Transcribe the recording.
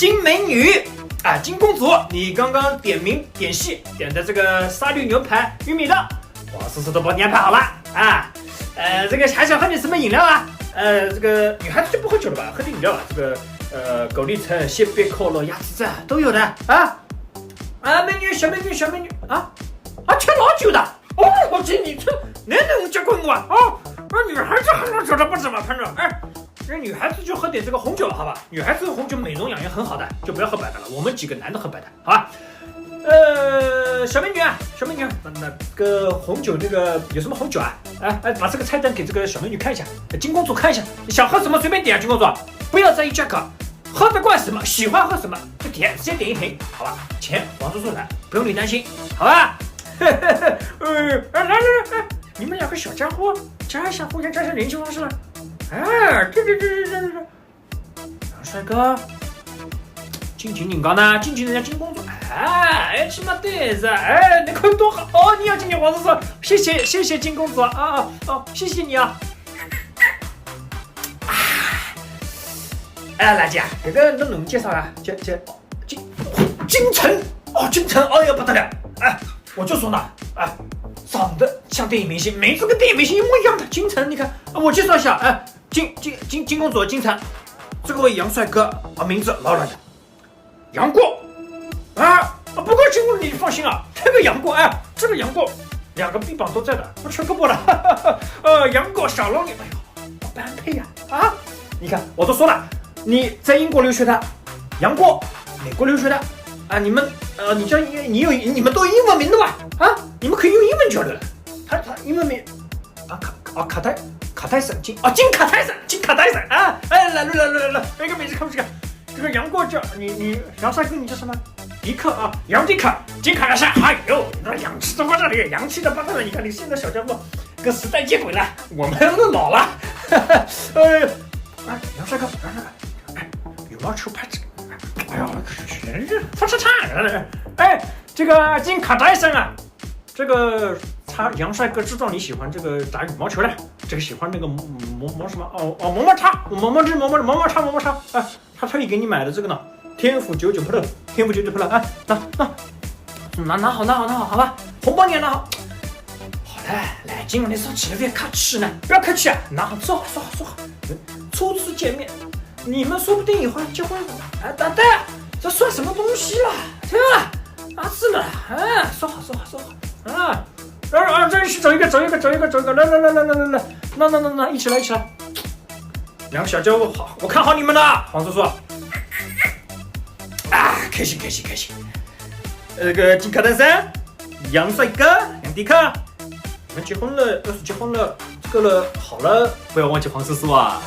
金美女啊，金公主，你刚刚点名点戏点的这个沙律牛排玉米的，黄叔叔都帮你安排好了啊。这个还想喝点什么饮料啊？这个女孩子就不喝酒了吧？喝点饮料啊，这个狗力橙、鲜贝、可乐、鸭子酱都有的啊。美女，小美女啊，吃老酒的哦，我请你吃，哪能结棍我啊？女孩子喝老酒的不怎么，反正这女孩子就喝点这个红酒了，好吧？女孩子红酒美容养颜很好的，就不要喝白的了。我们几个男的喝白的，好吧？小美女，那个红酒那个有什么红酒啊？把这个菜单给这个小美女看一下，金公主看一下，你想喝什么随便点啊，金公主，不要在意价格，喝得惯什么，喜欢喝什么就点，直接点一瓶，好吧？钱王叔叔来，不用你担心，好吧？来，你们两个小家伙，加一下互相加一下联系方式了。对，杨帅哥。敬请人家呢，敬请人家金公主，起码对子，你看多好哦！你要敬请黄叔叔，谢谢金公主谢谢你啊！来姐，这个能介绍啊？金城哎呀不得了，我就说呢，长得像电影明星，名字跟电影明星一模一样的金城，你看，我介绍一下，金公主金城，这个位杨帅哥名字老软的。杨过不过金公主你放心啊，这个杨过这个杨过两个臂膀都在的，不缺胳膊了。杨过小龙女，哎呦，般配呀！你看我都说了，你在英国留学的，杨过美国留学的你们你们都有英文名的吧？你们可以用英文交流的。他英文名卡泰森金卡泰森来，那个名字看不起看。这个杨过叫你杨帅哥，你叫什么？迪克杨迪克，金卡大山。哎呦，那洋气的不得了，洋气的不得了！你看你现在小家伙跟时代接轨了，我们都老了。杨帅哥，羽毛球拍子，哎呦，发叉，这个金卡戴森这个杨帅哥知道你喜欢这个打羽毛球的，这个喜欢那个磨什么磨叉，他特意给你买的这个呢，天府99 Pro，拿好，好吧，红包你也拿好。好了，来，今晚你说起来别客气呢，不要客气拿好，坐好。初次见面，你们说不定以后结婚了，等，这算什么东西啦？对吧？是了，说好这一起走一个，来，那一起来，两个小家伙好，我看好你们了，黄叔叔。开心。这个金卡戴珊，杨帅哥，杨迪克，你们结婚了，要是结婚了，这个了好了，不要忘记黄叔叔啊。